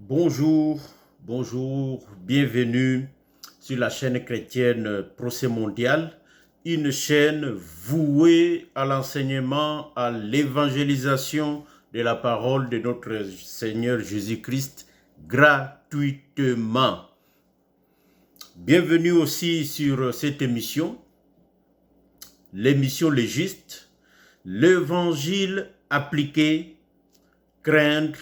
Bonjour, bonjour, bienvenue sur la chaîne chrétienne Procès Mondial, une chaîne vouée à l'enseignement, à l'évangélisation de la parole de notre Seigneur Jésus-Christ gratuitement. Bienvenue aussi sur cette émission, l'émission légiste, l'évangile appliqué, craindre,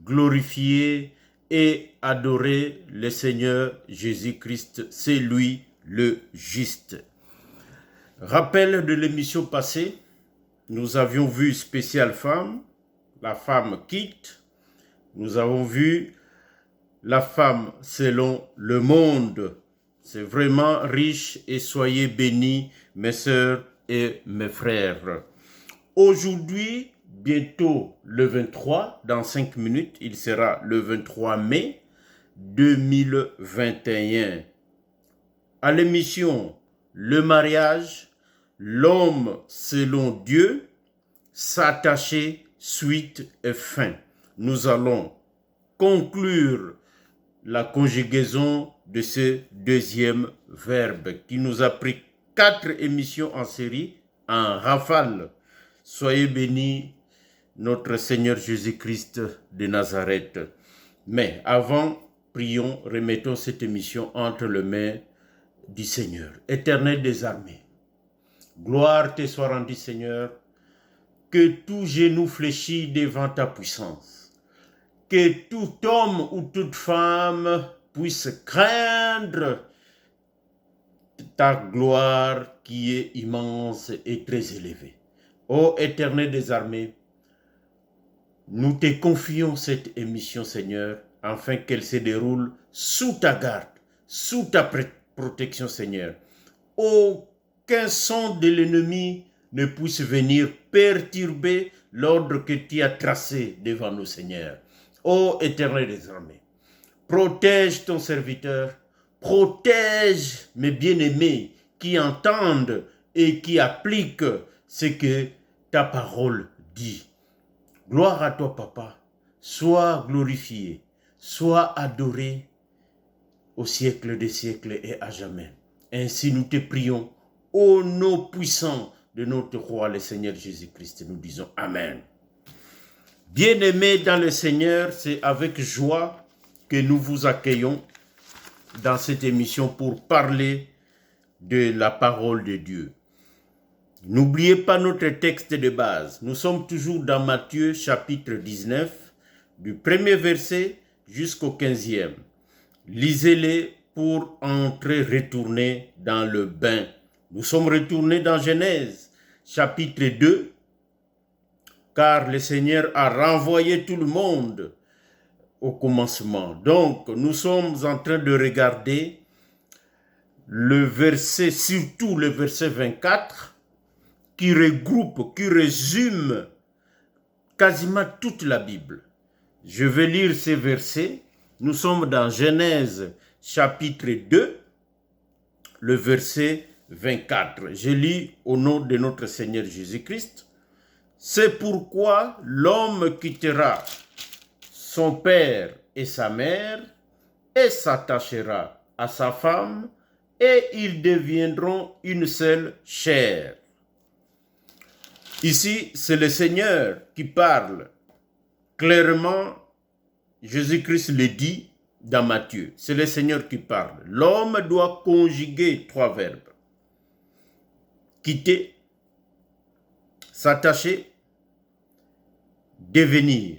glorifier et adorer le Seigneur Jésus-Christ. C'est lui le juste. Rappel de l'émission passée, nous avions vu spéciale femme, la femme quitte. Nous avons vu la femme selon le monde. C'est vraiment riche et soyez bénis, mes sœurs et mes frères. Aujourd'hui, bientôt le 23, dans 5 minutes, il sera le 23 mai 2021. À l'émission Le mariage, l'homme selon Dieu, s'attacher, suite et fin. Nous allons conclure la conjugaison de ce deuxième verbe qui nous a pris 4 émissions en série, en rafale. Soyez bénis, notre Seigneur Jésus-Christ de Nazareth. Mais avant, prions, remettons cette émission entre les mains du Seigneur. Éternel des armées, gloire te soit rendue, Seigneur, que tout genou fléchit devant ta puissance, que tout homme ou toute femme puisse craindre ta gloire qui est immense et très élevée. Ô Éternel des armées, nous te confions cette émission, Seigneur, afin qu'elle se déroule sous ta garde, sous ta protection, Seigneur. Aucun son de l'ennemi ne puisse venir perturber l'ordre que tu as tracé devant nous, Seigneur. Ô Éternel des armées, protège ton serviteur, protège mes bien-aimés qui entendent et qui appliquent ce que ta parole dit. Gloire à toi, Papa. Sois glorifié, sois adoré au siècle des siècles et à jamais. Ainsi nous te prions au nom puissant de notre roi, le Seigneur Jésus-Christ. Nous disons Amen. Bien-aimés dans le Seigneur, c'est avec joie que nous vous accueillons dans cette émission pour parler de la parole de Dieu. N'oubliez pas notre texte de base. Nous sommes toujours dans Matthieu chapitre 19, du premier verset jusqu'au 15e. Lisez-les pour entrer, retourner dans le bain. Nous sommes retournés dans Genèse chapitre 2, car le Seigneur a renvoyé tout le monde au commencement. Donc, nous sommes en train de regarder le verset, surtout le verset 24, qui regroupe, qui résume quasiment toute la Bible. Je vais lire ces versets. Nous sommes dans Genèse chapitre 2, le verset 24. Je lis au nom de notre Seigneur Jésus-Christ. C'est pourquoi l'homme quittera son père et sa mère et s'attachera à sa femme et ils deviendront une seule chair. Ici, c'est le Seigneur qui parle. Clairement, Jésus-Christ le dit dans Matthieu. C'est le Seigneur qui parle. L'homme doit conjuguer 3 verbes. Quitter, s'attacher, devenir.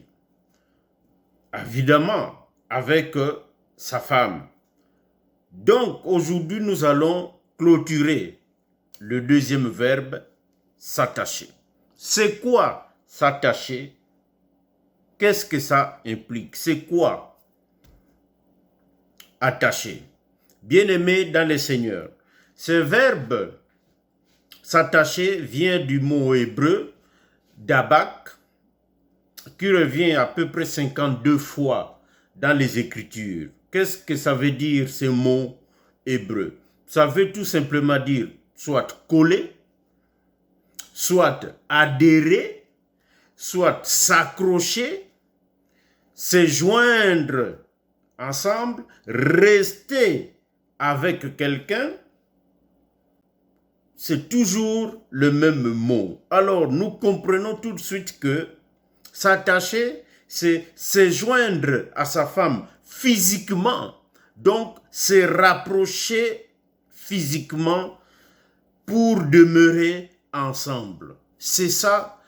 Évidemment, avec sa femme. Donc, aujourd'hui, nous allons clôturer le deuxième verbe, s'attacher. C'est quoi s'attacher? Qu'est-ce que ça implique? C'est quoi attacher? Bien-aimé dans le Seigneur, ce verbe s'attacher vient du mot hébreu dabak, qui revient à peu près 52 fois dans les Écritures. Qu'est-ce que ça veut dire ce mot hébreu? Ça veut tout simplement dire soit coller, soit adhérer, soit s'accrocher, se joindre ensemble, rester avec quelqu'un, c'est toujours le même mot. Alors, nous comprenons tout de suite que s'attacher, c'est se joindre à sa femme physiquement, donc se rapprocher physiquement pour demeurer ensemble. C'est ça,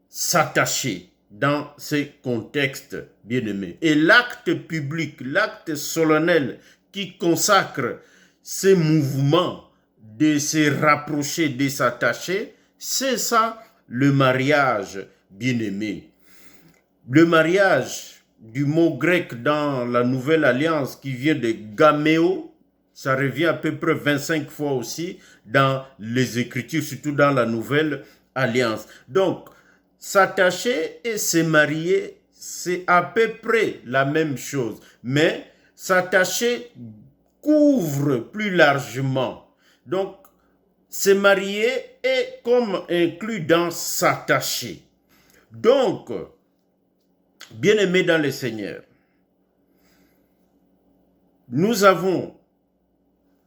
s'attacher dans ces contextes bien-aimés. Et l'acte public, l'acte solennel qui consacre ces mouvements de se rapprocher, de s'attacher, c'est ça le mariage bien-aimé. Le mariage du mot grec dans la Nouvelle Alliance qui vient de gaméo, ça revient à peu près 25 fois aussi dans les Écritures, surtout dans la Nouvelle Alliance. Donc, s'attacher et se marier, c'est à peu près la même chose. Mais s'attacher couvre plus largement. Donc, se marier est comme inclus dans s'attacher. Donc, bien-aimés dans le Seigneur, nous avons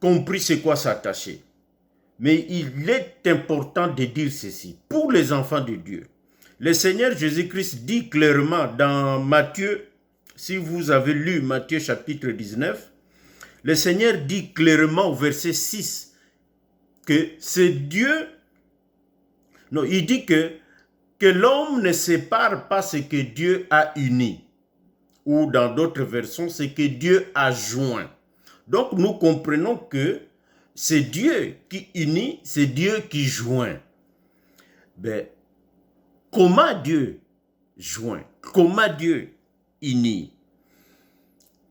compris c'est quoi s'attacher. Mais il est important de dire ceci. Pour les enfants de Dieu, le Seigneur Jésus-Christ dit clairement dans Matthieu, si vous avez lu Matthieu chapitre 19, le Seigneur dit clairement au verset 6 que c'est Dieu, non, il dit que l'homme ne sépare pas ce que Dieu a uni. Ou dans d'autres versions, ce que Dieu a joint. Donc nous comprenons que c'est Dieu qui unit, c'est Dieu qui joint. Ben, comment Dieu joint? Comment Dieu unit?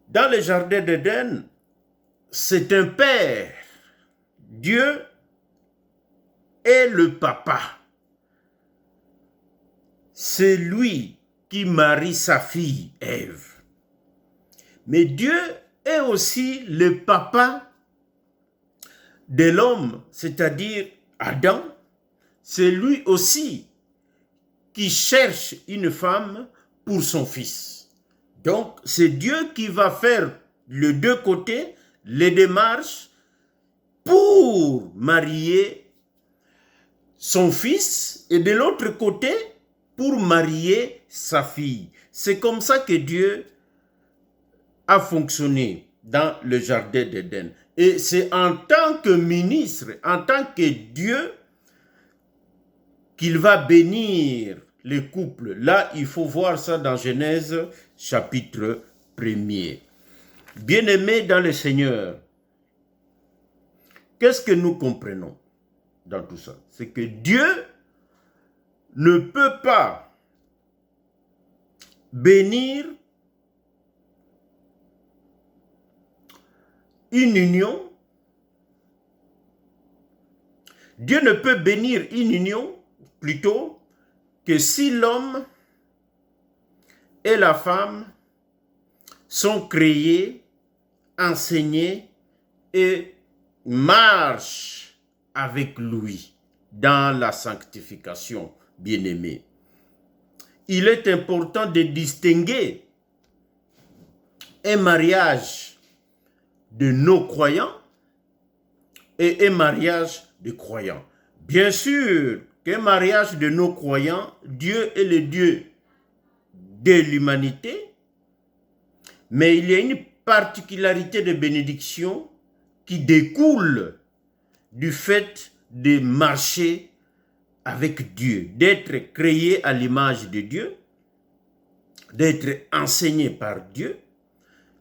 Dans le jardin d'Éden, c'est un père. Dieu est le papa. C'est lui qui marie sa fille, Ève. Mais Dieu est aussi le papa de l'homme, c'est-à-dire Adam. C'est lui aussi qui cherche une femme pour son fils. Donc, c'est Dieu qui va faire les deux côtés, les démarches pour marier son fils et de l'autre côté, pour marier sa fille. C'est comme ça que Dieu a fonctionné dans le jardin d'Éden. Et c'est en tant que ministre, en tant que Dieu, qu'il va bénir les couples. Là, il faut voir ça dans Genèse chapitre 1er. Bien-aimés dans le Seigneur, qu'est-ce que nous comprenons dans tout ça? C'est que Dieu ne peut pas bénir une union. Dieu ne peut bénir une union plutôt que si l'homme et la femme sont créés, enseignés et marchent avec lui dans la sanctification, bien-aimé. Il est important de distinguer un mariage de non-croyants et un mariage de croyants. Bien sûr qu'un mariage de non-croyants, Dieu est le Dieu de l'humanité, mais il y a une particularité de bénédiction qui découle du fait de marcher avec Dieu, d'être créé à l'image de Dieu, d'être enseigné par Dieu,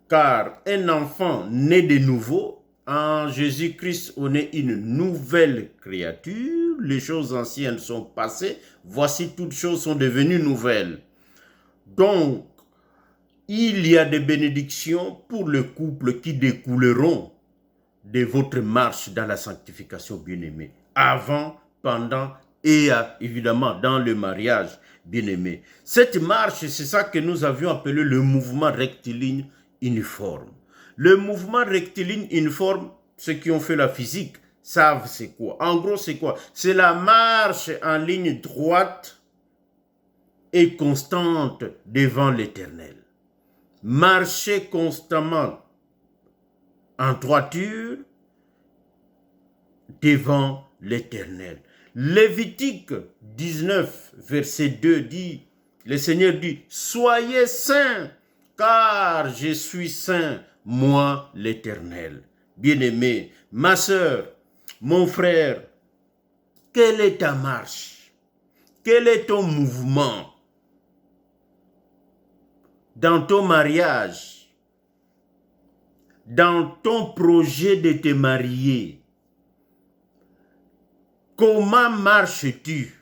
car un enfant né de nouveau, en Jésus-Christ, on est une nouvelle créature, les choses anciennes sont passées, voici toutes choses sont devenues nouvelles. Donc, il y a des bénédictions pour le couple qui découleront de votre marche dans la sanctification, bien-aimée, avant, pendant et évidemment dans le mariage, bien-aimé. Cette marche, c'est ça que nous avions appelé le mouvement rectiligne uniforme. Le mouvement rectiligne uniforme, ceux qui ont fait la physique savent c'est quoi. En gros, c'est quoi? C'est la marche en ligne droite et constante devant l'Éternel. marcher constamment en droiture devant l'Éternel. Lévitique 19, verset 2 dit, le Seigneur dit, « Soyez saints, car je suis saint, moi l'Éternel. » Bien-aimé, ma sœur, mon frère, quelle est ta marche? Quel est ton mouvement dans ton mariage, dans ton projet de te marier? Comment marches-tu?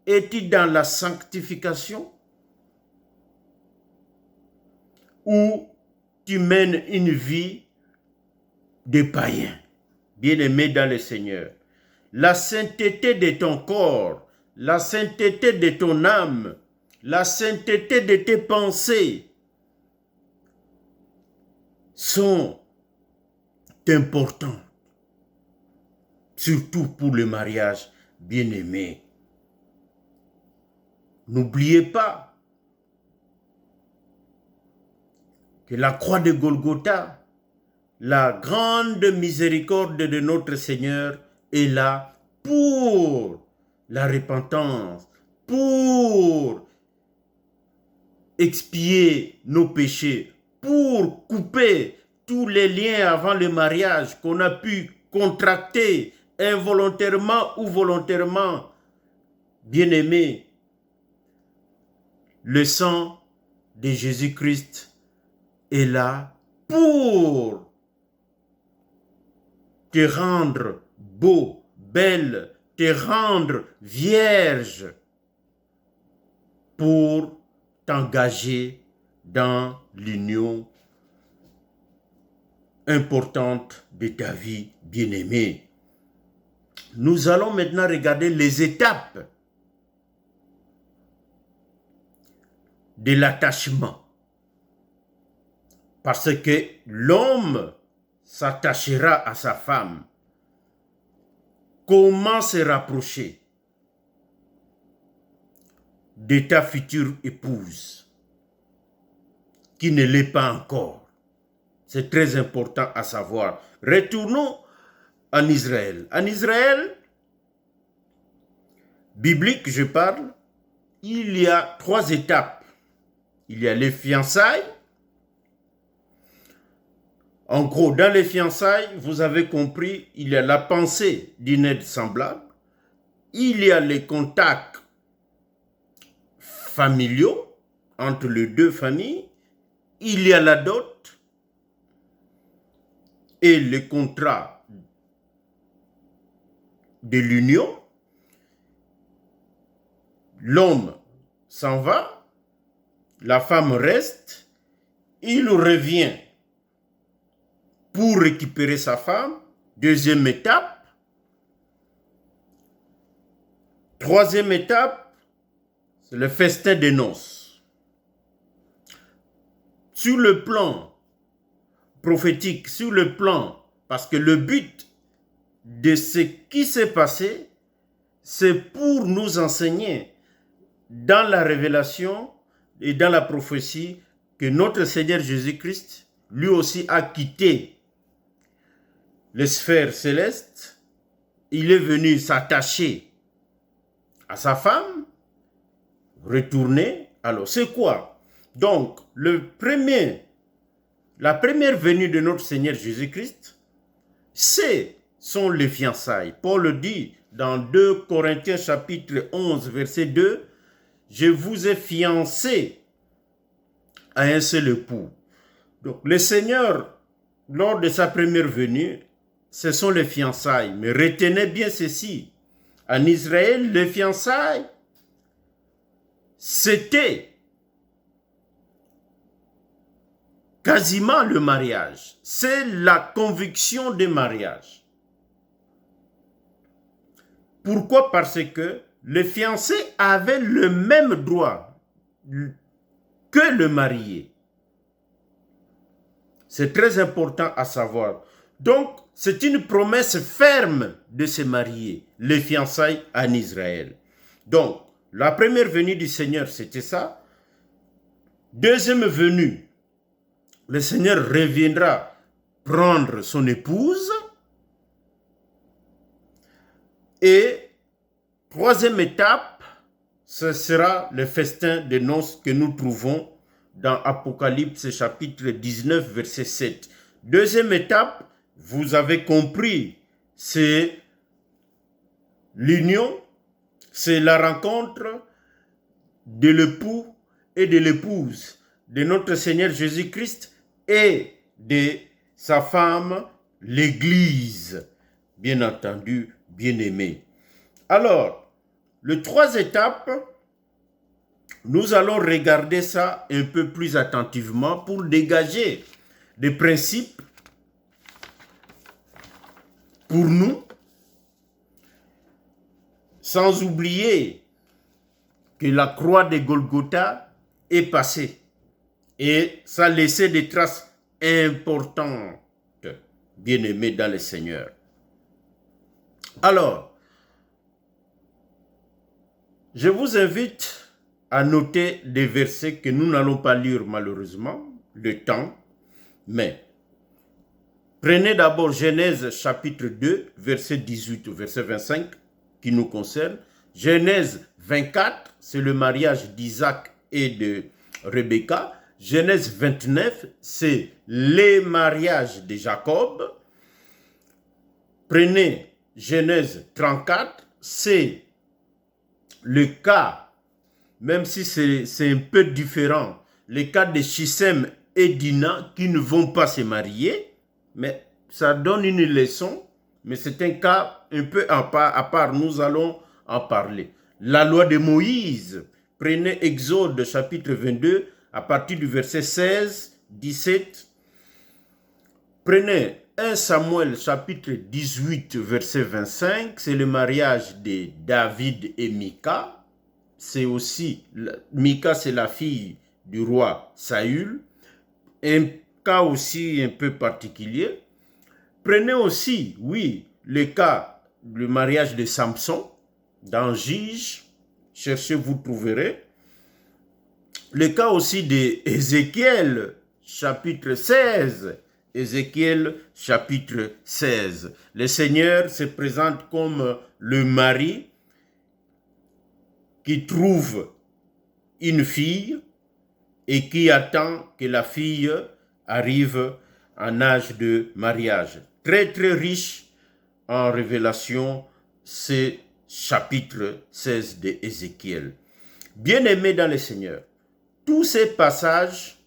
Es-tu dans la sanctification? Ou tu mènes une vie de païen? Bien-aimé dans le Seigneur, la sainteté de ton corps, la sainteté de ton âme, la sainteté de tes pensées sont importantes. Surtout pour le mariage, bien-aimé. N'oubliez pas que la croix de Golgotha, la grande miséricorde de notre Seigneur est là pour la repentance, pour expier nos péchés, pour couper tous les liens avant le mariage qu'on a pu contracter involontairement ou volontairement. Bien-aimé, le sang de Jésus-Christ est là pour te rendre beau, belle, te rendre vierge, pour t'engager dans l'union importante de ta vie, bien-aimée. Nous allons maintenant regarder les étapes de l'attachement. Parce que l'homme s'attachera à sa femme. Comment se rapprocher de ta future épouse qui ne l'est pas encore? C'est très important à savoir. Retournons en Israël. En Israël, biblique je parle, il y a 3 étapes. Il y a les fiançailles. En gros, dans les fiançailles, vous avez compris, il y a la pensée d'une aide semblable. Il y a les contacts familiaux entre les 2 familles. Il y a la dot et le contrat de l'union. L'homme s'en va, la femme reste, il revient pour récupérer sa femme. 2e étape. 3e étape, c'est le festin des noces. Sur le plan prophétique, sur le plan, parce que le but de ce qui s'est passé, c'est pour nous enseigner dans la révélation et dans la prophétie que notre Seigneur Jésus-Christ, lui aussi, a quitté les sphères célestes. Il est venu s'attacher à sa femme, retourner. Alors, c'est quoi? Donc, la première venue de notre Seigneur Jésus-Christ, sont les fiançailles. Paul le dit dans 2 Corinthiens chapitre 11, verset 2, « Je vous ai fiancé à un seul époux. » Donc, le Seigneur, lors de sa première venue, ce sont les fiançailles. Mais retenez bien ceci. En Israël, les fiançailles, c'était quasiment le mariage. C'est la conviction du mariage. Pourquoi? Parce que les fiancés avaient le même droit que le marié. C'est très important à savoir. Donc, c'est une promesse ferme de se marier, les fiançailles en Israël. Donc, la première venue du Seigneur, c'était ça. 2e venue, le Seigneur reviendra prendre son épouse. Et troisième étape, ce sera le festin des noces que nous trouvons dans Apocalypse chapitre 19, verset 7. Deuxième étape, vous avez compris, c'est l'union, c'est la rencontre de l'époux et de l'épouse, de notre Seigneur Jésus-Christ et de sa femme, l'Église, bien entendu, bien-aimée. Alors, les trois étapes, nous allons regarder ça un peu plus attentivement pour dégager des principes pour nous, sans oublier que la croix de Golgotha est passée et ça a laissé des traces importantes, bien-aimés dans le Seigneur. Alors, je vous invite à noter des versets que nous n'allons pas lire malheureusement, le temps, mais prenez d'abord Genèse chapitre 2, verset 18 au verset 25, qui nous concerne. Genèse 24, c'est le mariage d'Isaac et de Rebecca. Genèse 29, c'est les mariages de Jacob. Prenez Genèse 34, c'est le cas, même si c'est un peu différent, le cas de Shissem et Dina qui ne vont pas se marier, mais ça donne une leçon, mais c'est un cas un peu à part, nous allons en parler. La loi de Moïse, prenez Exode chapitre 22, à partir du verset 16, 17. Prenez 1 Samuel chapitre 18, verset 25, c'est le mariage de David et Mika. C'est aussi, Mika c'est la fille du roi Saül. Un cas aussi un peu particulier. Prenez aussi, oui, le cas du mariage de Samson dans Juge. Cherchez, vous trouverez. Le cas aussi d'Ézéchiel, chapitre 16. Ézéchiel, chapitre 16. Le Seigneur se présente comme le mari qui trouve une fille et qui attend que la fille arrive en âge de mariage. Très, très riche en révélation, c'est chapitre 16 d'Ézéchiel. Bien-aimés dans le Seigneur, tous ces passages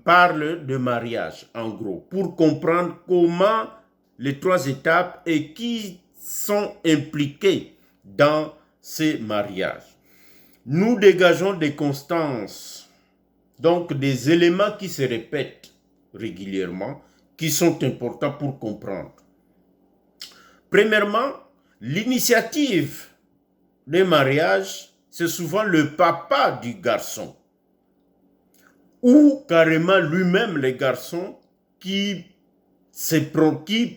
parlent de mariage, en gros, pour comprendre comment les trois étapes et qui sont impliqués dans ces mariages. Nous dégageons des constances, donc des éléments qui se répètent régulièrement, qui sont importants pour comprendre. Premièrement, l'initiative des mariages, c'est souvent le papa du garçon, ou carrément lui-même le garçon qui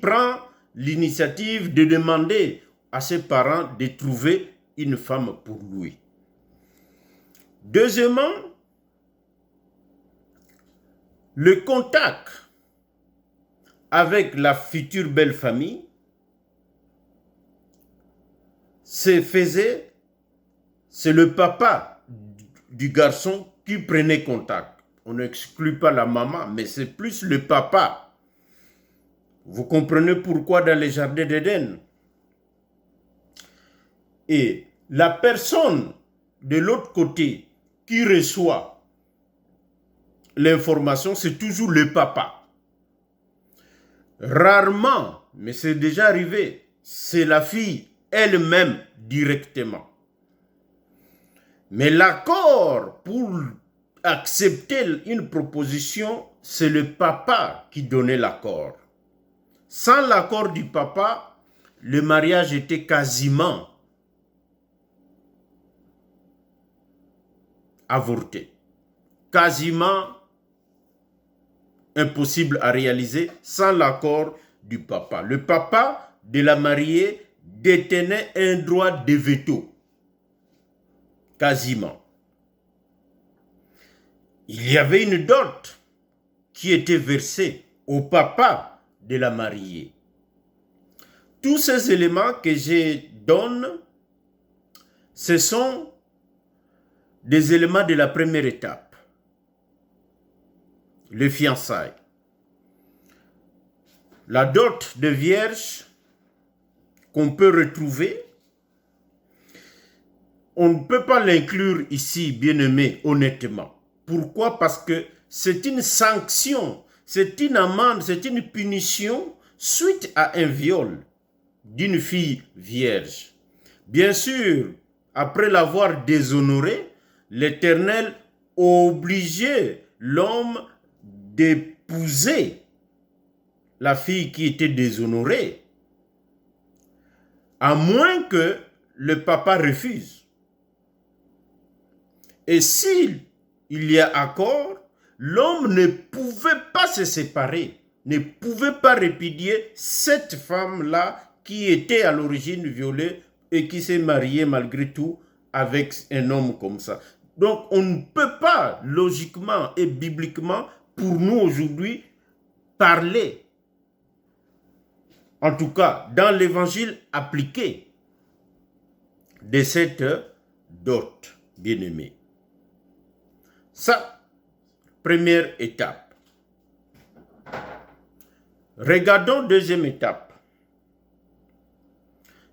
prend l'initiative de demander à ses parents de trouver une femme pour lui. Deuxièmement, le contact avec la future belle famille c'est le papa du garçon qui prenait contact. On n'exclut pas la maman, mais c'est plus le papa. Vous comprenez pourquoi dans les jardins d'Éden. Et la personne de l'autre côté qui reçoit l'information, c'est toujours le papa. Rarement, mais c'est déjà arrivé, c'est la fille elle-même directement. Mais l'accord pour accepter une proposition, c'est le papa qui donnait l'accord. Sans l'accord du papa, le mariage était quasiment avorté. Quasiment impossible à réaliser sans l'accord du papa. Le papa de la mariée détenait un droit de veto. Quasiment. Il y avait une dot qui était versé au papa de la mariée. Tous ces éléments que je donne, ce sont des éléments de la première étape, le fiançailles. La dot de vierge qu'on peut retrouver, on ne peut pas l'inclure ici, bien-aimé, honnêtement. Pourquoi? Parce que c'est une sanction, c'est une amende, c'est une punition suite à un viol d'une fille vierge. Bien sûr, après l'avoir déshonorée, l'Éternel obligeait l'homme d'épouser la fille qui était déshonorée, à moins que le papa refuse. Et s'il y a accord, l'homme ne pouvait pas se séparer, ne pouvait pas répudier cette femme-là qui était à l'origine violée et qui s'est mariée malgré tout avec un homme comme ça. Donc on ne peut pas logiquement et bibliquement pour nous aujourd'hui parler, en tout cas dans l'évangile appliqué, de cette dot, bien-aimé. Ça, première étape. Regardons deuxième étape.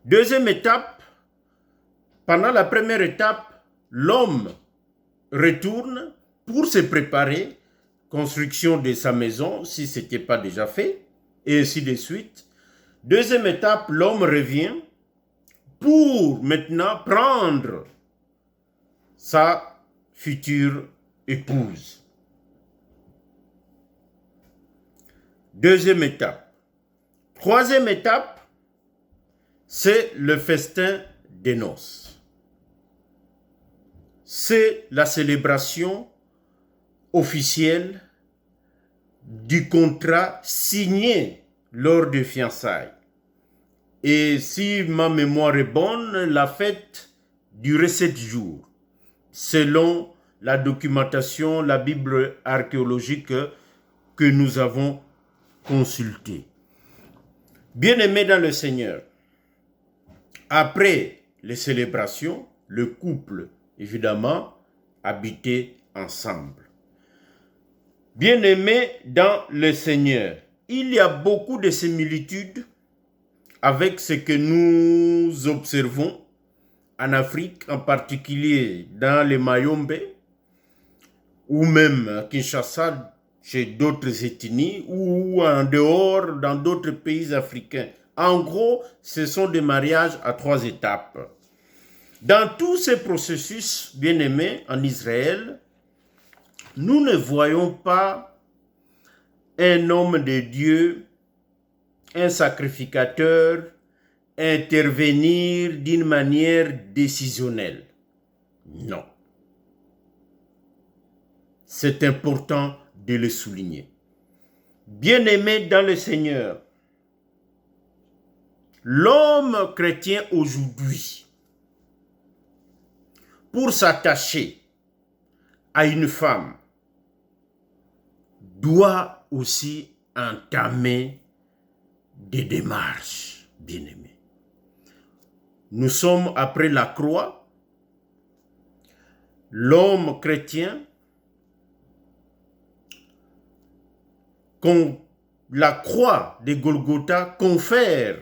Deuxième étape, pendant la première étape, l'homme retourne pour se préparer, construction de sa maison, si ce n'était pas déjà fait, et ainsi de suite. Deuxième étape, l'homme revient pour maintenant prendre sa future épouse. Deuxième étape. Troisième étape, c'est le festin des noces. C'est la célébration officielle du contrat signé lors des fiançailles. Et si ma mémoire est bonne, la fête durait 7 jours, selon la documentation, la Bible archéologique que nous avons consultée. Bien-aimés dans le Seigneur, après les célébrations, le couple, évidemment, habitait ensemble. Bien-aimés dans le Seigneur, il y a beaucoup de similitudes avec ce que nous observons en Afrique, en particulier dans les Mayombe, ou même à Kinshasa, chez d'autres ethnies, ou en dehors, dans d'autres pays africains. En gros, ce sont des mariages à 3 étapes. Dans tous ces processus, bien-aimés, en Israël, nous ne voyons pas un homme de Dieu, un sacrificateur, intervenir d'une manière décisionnelle. Non. C'est important de le souligner. Bien-aimé dans le Seigneur, l'homme chrétien aujourd'hui, pour s'attacher à une femme, doit aussi entamer des démarches, bien-aimés. Nous sommes après la croix. L'homme chrétien, la croix de Golgotha confère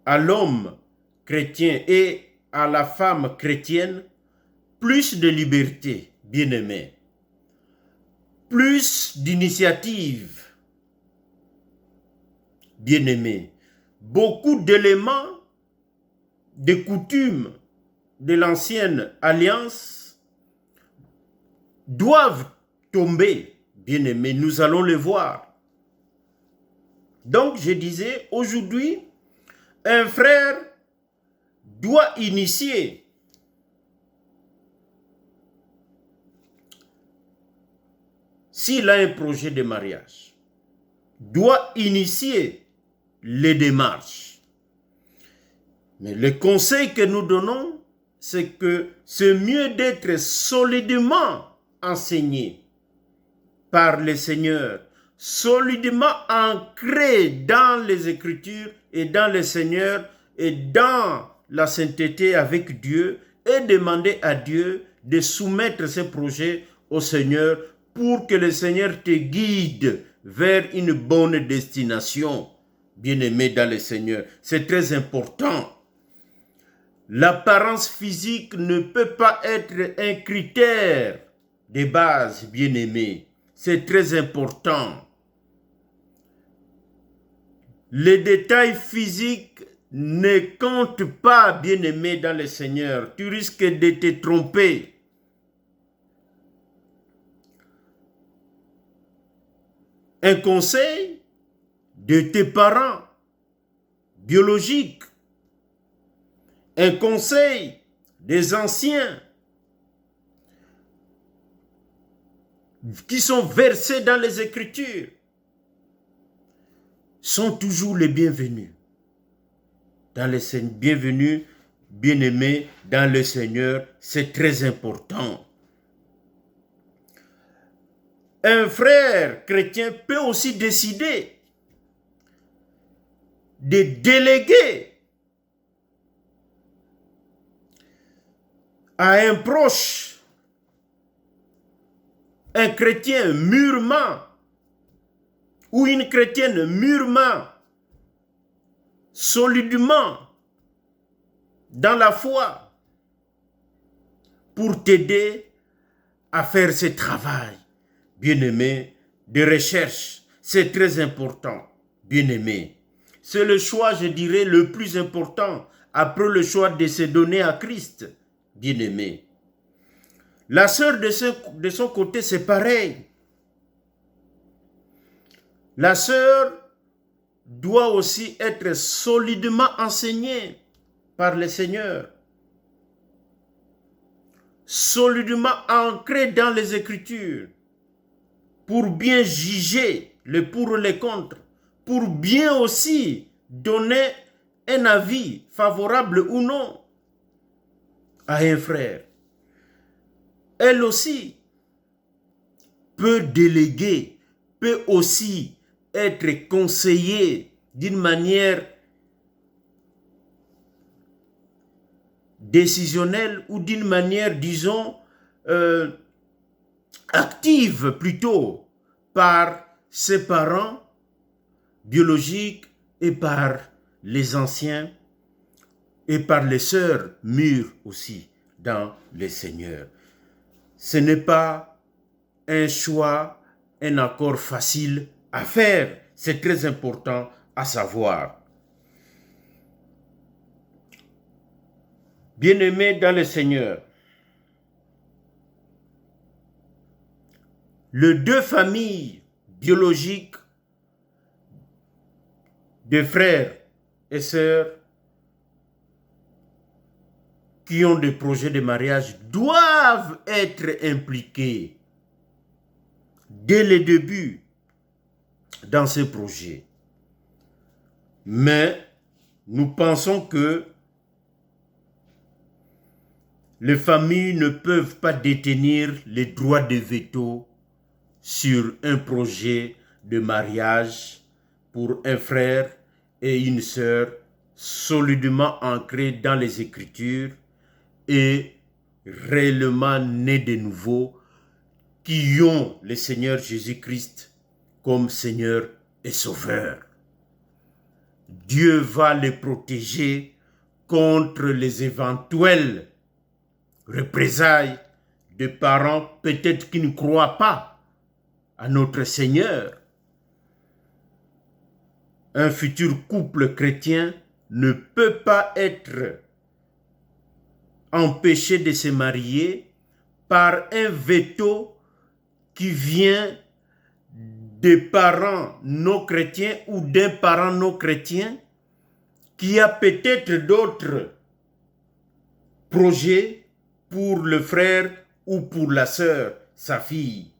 à l'homme chrétien et à la femme chrétienne plus de liberté, bien-aimés, plus d'initiative, bien-aimés, beaucoup d'éléments, de coutumes de l'ancienne alliance doivent tomber, bien-aimés, nous allons le voir. Donc je disais, aujourd'hui, un frère doit initier s'il a un projet de mariage, doit initier les démarches. Mais le conseil que nous donnons, c'est que c'est mieux d'être solidement enseigné par le Seigneur, solidement ancré dans les Écritures et dans le Seigneur et dans la sainteté avec Dieu, et demander à Dieu de soumettre ces projets au Seigneur pour que le Seigneur te guide vers une bonne destination. Bien-aimé dans le Seigneur, c'est très important. L'apparence physique ne peut pas être un critère de base, bien-aimé. C'est très important. Les détails physiques ne comptent pas, bien-aimé dans le Seigneur. Tu risques de te tromper. Un conseil de tes parents biologiques, un conseil des anciens qui sont versés dans les Écritures sont toujours les bienvenus. Dans le Seigneur, bienvenue, bien-aimé dans le Seigneur, c'est très important. Un frère chrétien peut aussi décider de déléguer à un proche, un chrétien mûrement ou une chrétienne mûrement, solidement dans la foi pour t'aider à faire ce travail, bien-aimé, de recherche. C'est très important, bien-aimé. C'est le choix, je dirais, le plus important après le choix de se donner à Christ, bien-aimé. La sœur de son côté, c'est pareil. La sœur doit aussi être solidement enseignée par le Seigneur, solidement ancrée dans les Écritures, pour bien juger le pour et le contre, pour bien aussi donner un avis favorable ou non à un frère. Elle aussi peut déléguer, peut aussi être conseillée d'une manière décisionnelle ou d'une manière, disons, active plutôt par ses parents biologiques et par les anciens et par les sœurs mûres aussi dans le Seigneur. Ce n'est pas un choix, un accord facile à faire. C'est très important à savoir. Bien-aimés dans le Seigneur, les deux familles biologiques de frères et sœurs qui ont des projets de mariage doivent être impliqués dès le début dans ces projets. Mais nous pensons que les familles ne peuvent pas détenir les droits de veto sur un projet de mariage pour un frère et une sœur solidement ancrés dans les Écritures et réellement nés de nouveau, qui ont le Seigneur Jésus-Christ comme Seigneur et Sauveur. Dieu va les protéger contre les éventuelles représailles de parents peut-être qui ne croient pas à notre Seigneur. Un futur couple chrétien ne peut pas être empêché de se marier par un veto qui vient des parents non chrétiens ou d'un parent non chrétien qui a peut-être d'autres projets pour le frère ou pour la sœur, sa fille.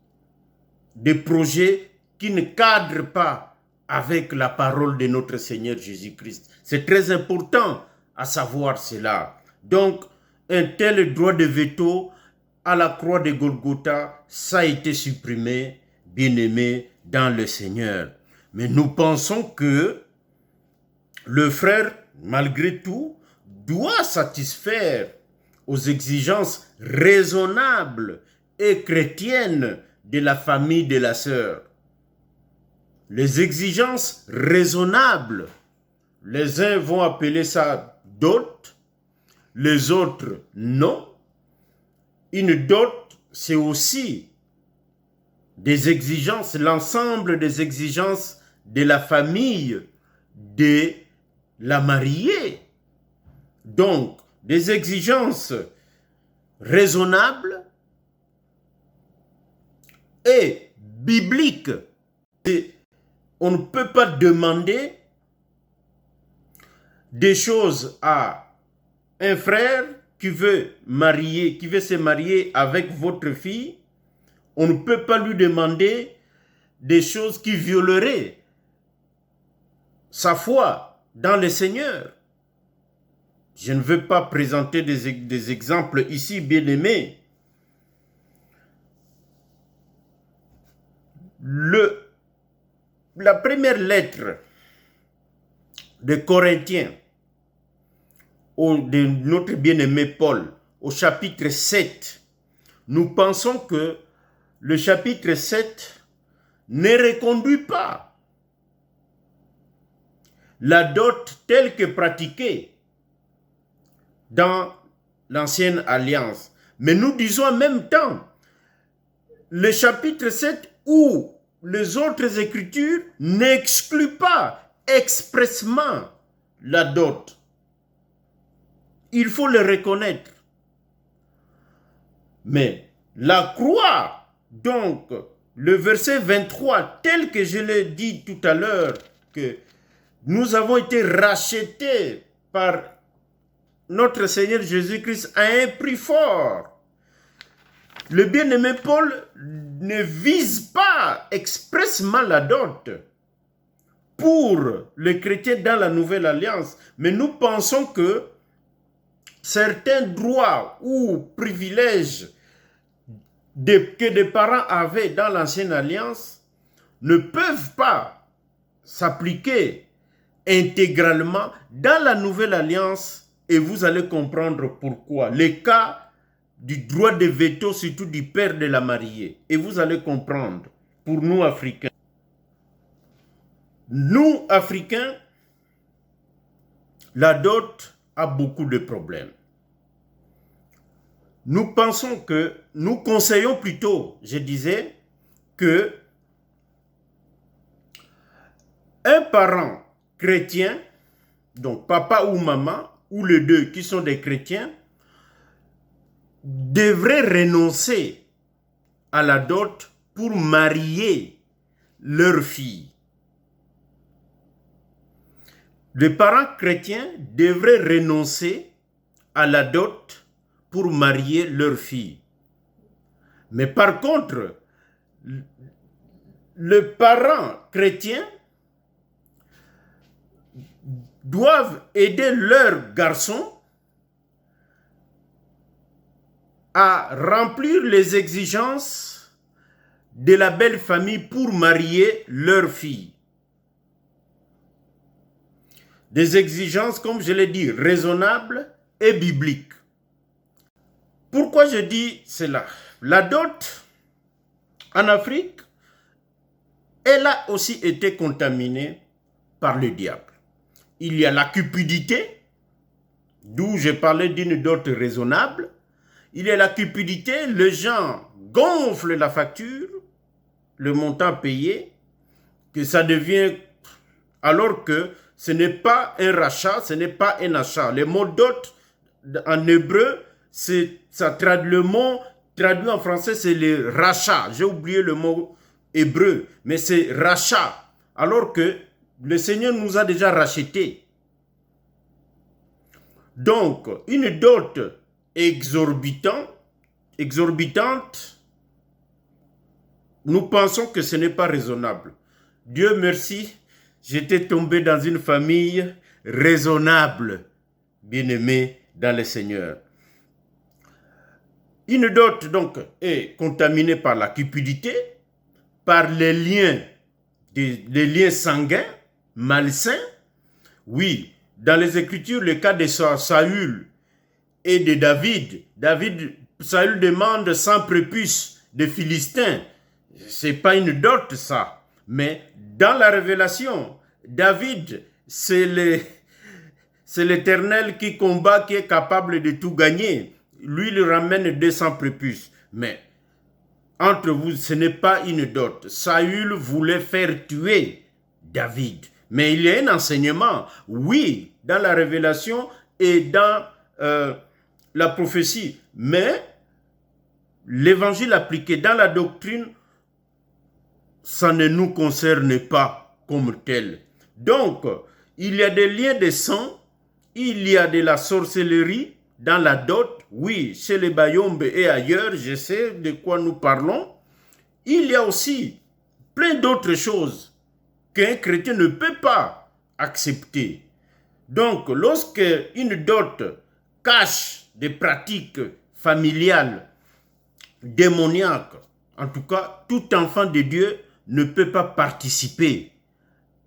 Des projets qui ne cadrent pas avec la parole de notre Seigneur Jésus-Christ. C'est très important à savoir cela. Donc, un tel droit de veto à la croix de Golgotha, ça a été supprimé bien-aimés dans le Seigneur. Mais nous pensons que le frère, malgré tout, doit satisfaire aux exigences raisonnables et chrétiennes de la famille de la sœur. Les exigences raisonnables, les uns vont appeler ça dot, les autres non. Une dot, c'est aussi des exigences, l'ensemble des exigences de la famille de la mariée. Donc, des exigences raisonnables et bibliques. Et on ne peut pas demander des choses à un frère qui veut se marier avec votre fille. On ne peut pas lui demander des choses qui violeraient sa foi dans le Seigneur. Je ne veux pas présenter des exemples ici, bien-aimés. La première lettre de Corinthiens, de notre bien-aimé Paul, au chapitre 7, nous pensons que le chapitre 7 ne reconduit pas la dot telle que pratiquée dans l'ancienne alliance. Mais nous disons en même temps, le chapitre 7 ou les autres écritures n'excluent pas expressément la dot. Il faut le reconnaître. Mais la croix, donc, le verset 23, tel que je l'ai dit tout à l'heure, que nous avons été rachetés par notre Seigneur Jésus-Christ à un prix fort. Le bien-aimé Paul ne vise pas expressément la dot pour les chrétiens dans la Nouvelle Alliance, mais nous pensons que certains droits ou privilèges que des parents avaient dans l'Ancienne Alliance ne peuvent pas s'appliquer intégralement dans la Nouvelle Alliance, et vous allez comprendre pourquoi. Le cas du droit de veto, surtout du père de la mariée, et vous allez comprendre. Pour nous Africains, la dot a beaucoup de problèmes. Nous pensons que, nous conseillons plutôt, je disais, que un parent chrétien, donc papa ou maman, ou les deux qui sont des chrétiens, devraient renoncer à la dot pour marier leur fille. Les parents chrétiens devraient renoncer à la dot pour marier leur fille. Mais par contre, les parents chrétiens doivent aider leurs garçons à remplir les exigences de la belle famille pour marier leur fille. Des exigences, comme je l'ai dit, raisonnables et bibliques. Pourquoi je dis cela? La dot en Afrique, elle a aussi été contaminée par le diable. Il y a la cupidité, d'où je parlais d'une dot raisonnable. Il y a la cupidité, les gens gonflent la facture, le montant payé, que ça devient, alors que ce n'est pas un rachat, ce n'est pas un achat. Le mot dot en hébreu, le mot traduit en français, c'est le rachat. J'ai oublié le mot hébreu, mais c'est rachat. Alors que le Seigneur nous a déjà rachetés. Donc, une dot exorbitante, nous pensons que ce n'est pas raisonnable. Dieu merci, j'étais tombé dans une famille raisonnable, bien-aimée dans le Seigneur. Une dot, donc, est contaminée par la cupidité, par les liens, des liens sanguins, malsains. Oui, dans les Écritures, le cas de Saül et de David. Saül demande 100 prépuces de Philistins. Ce n'est pas une dot, ça. Mais dans la révélation, David, c'est l'Éternel qui combat, qui est capable de tout gagner. Lui, il ramène 200 prépuces. Mais entre vous, ce n'est pas une dot. Saül voulait faire tuer David. Mais il y a un enseignement, oui, dans la révélation et dans la prophétie. Mais l'évangile appliqué dans la doctrine, ça ne nous concerne pas comme tel. Donc, il y a des liens de sang, il y a de la sorcellerie dans la dot, oui, chez les Bayombe et ailleurs, je sais de quoi nous parlons. Il y a aussi plein d'autres choses qu'un chrétien ne peut pas accepter. Donc, lorsque une dot cache des pratiques familiales, démoniaques, en tout cas, tout enfant de Dieu ne peut pas participer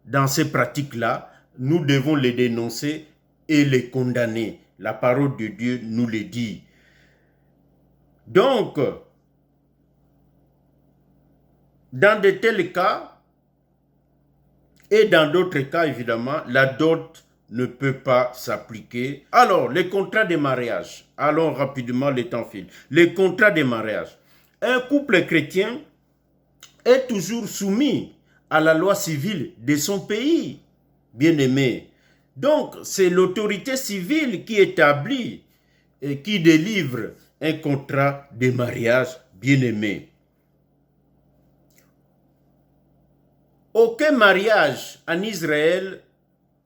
dans ces pratiques-là. Nous devons les dénoncer et les condamner. La parole de Dieu nous le dit. Donc, dans de tels cas, et dans d'autres cas, évidemment, la dot ne peut pas s'appliquer. Alors, les contrats de mariage. Allons rapidement, le temps file. Les contrats de mariage. Un couple chrétien est toujours soumis à la loi civile de son pays, bien-aimé. Donc, c'est l'autorité civile qui établit et qui délivre un contrat de mariage, bien-aimé. Aucun mariage en Israël,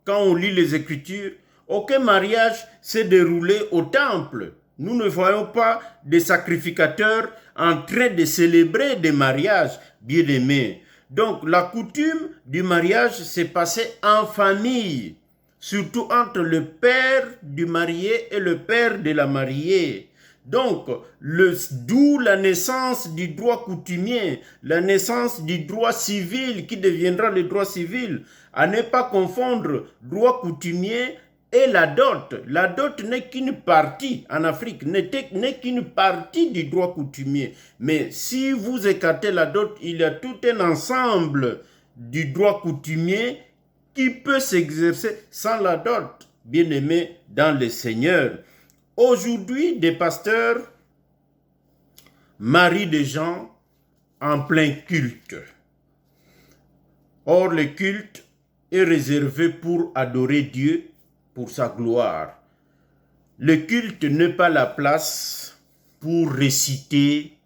quand on lit les Écritures, aucun mariage s'est déroulé au temple. Nous ne voyons pas des sacrificateurs en train de célébrer des mariages, bien-aimés. Donc, la coutume du mariage s'est passée en famille, surtout entre le père du marié et le père de la mariée. Donc, d'où la naissance du droit coutumier, la naissance du droit civil qui deviendra le droit civil. À ne pas confondre droit coutumier et la dot. La dot n'est qu'une partie, en Afrique, n'est qu'une partie du droit coutumier. Mais si vous écartez la dot, il y a tout un ensemble du droit coutumier qui peut s'exercer sans la dot, bien-aimé dans le Seigneur. Aujourd'hui, des pasteurs marient des gens en plein culte. Or, le culte est réservé pour adorer Dieu, pour sa gloire. Le culte n'est pas la place pour réciter,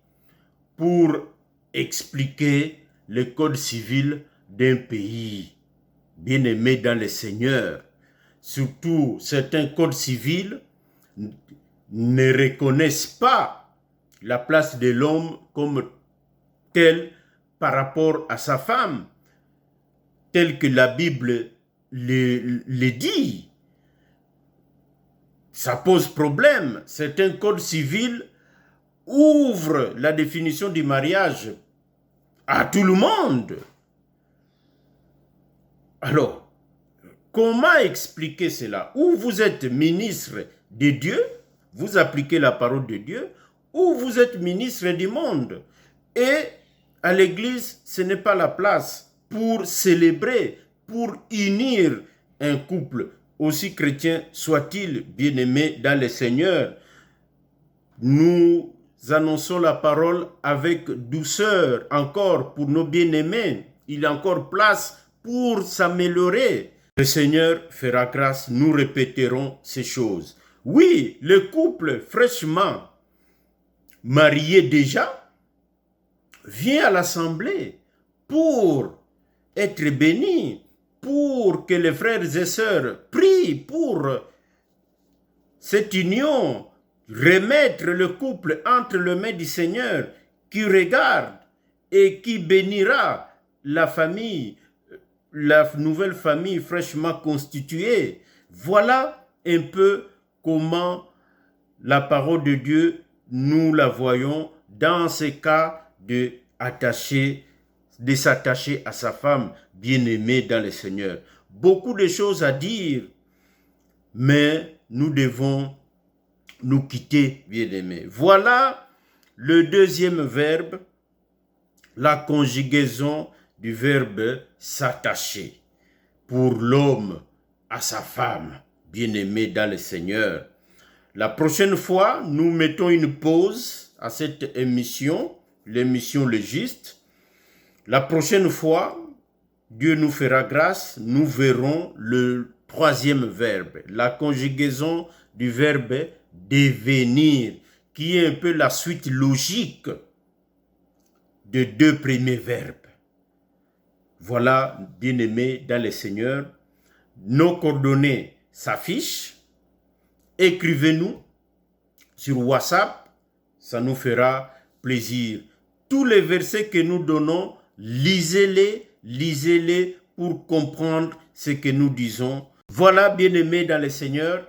pour expliquer le code civil d'un pays. Bien-aimé dans le Seigneur, surtout certains codes civils ne reconnaissent pas la place de l'homme comme tel par rapport à sa femme, tel que la Bible le dit. Ça pose problème. Certains codes civils ouvrent la définition du mariage à tout le monde. Alors, comment expliquer cela? Ou vous êtes ministre de Dieu, vous appliquez la parole de Dieu, ou vous êtes ministre du monde. Et à l'église, ce n'est pas la place pour célébrer, pour unir un couple, aussi chrétien soit-il, bien-aimé dans le Seigneur. Nous annonçons la parole avec douceur encore pour nos bien-aimés. Il y a encore place pour s'améliorer. Le Seigneur fera grâce, nous répéterons ces choses. Oui, le couple fraîchement marié déjà vient à l'assemblée pour être béni, pour que les frères et sœurs prient pour cette union, remettre le couple entre les mains du Seigneur qui regarde et qui bénira la famille, la nouvelle famille fraîchement constituée. Voilà un peu comment la parole de Dieu, nous la voyons dans ces cas de attacher de s'attacher à sa femme bien-aimée dans le Seigneur. Beaucoup de choses à dire, mais nous devons nous quitter, bien-aimés. Voilà le deuxième verbe, la conjugaison du verbe s'attacher pour l'homme à sa femme bien-aimée dans le Seigneur. La prochaine fois, nous mettons une pause à cette émission, l'émission Le Juste. La prochaine fois, Dieu nous fera grâce, nous verrons le troisième verbe, la conjugaison du verbe devenir, qui est un peu la suite logique de deux premiers verbes. Voilà, bien-aimés dans le Seigneur, nos coordonnées s'affichent. Écrivez-nous sur WhatsApp, ça nous fera plaisir. Tous les versets que nous donnons, lisez-les pour comprendre ce que nous disons. Voilà, bien-aimés dans le Seigneur,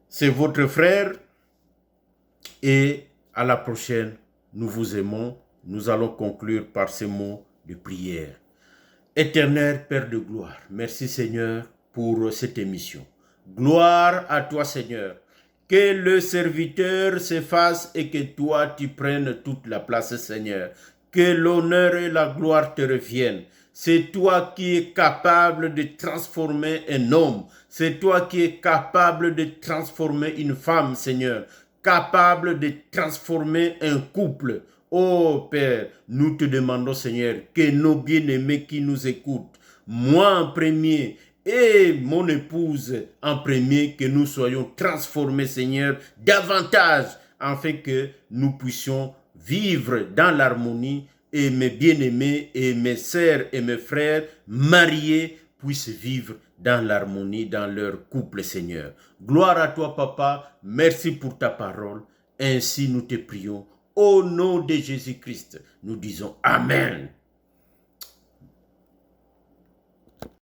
c'est votre frère et à la prochaine. Nous vous aimons. Nous allons conclure par ces mots de prière. Éternel Père de gloire, merci Seigneur pour cette émission. Gloire à toi Seigneur. Que le serviteur s'efface et que toi tu prennes toute la place Seigneur. Que l'honneur et la gloire te reviennent. C'est toi qui es capable de transformer un homme. C'est toi qui es capable de transformer une femme Seigneur. Capable de transformer un couple. Oh Père, nous te demandons Seigneur que nos bien-aimés qui nous écoutent, moi en premier et mon épouse en premier, que nous soyons transformés Seigneur davantage afin que nous puissions vivre dans l'harmonie et mes bien-aimés et mes sœurs et mes frères mariés puissent vivre dans l'harmonie dans leur couple Seigneur. Gloire à toi Papa, merci pour ta parole, ainsi nous te prions. Au nom de Jésus-Christ, nous disons Amen.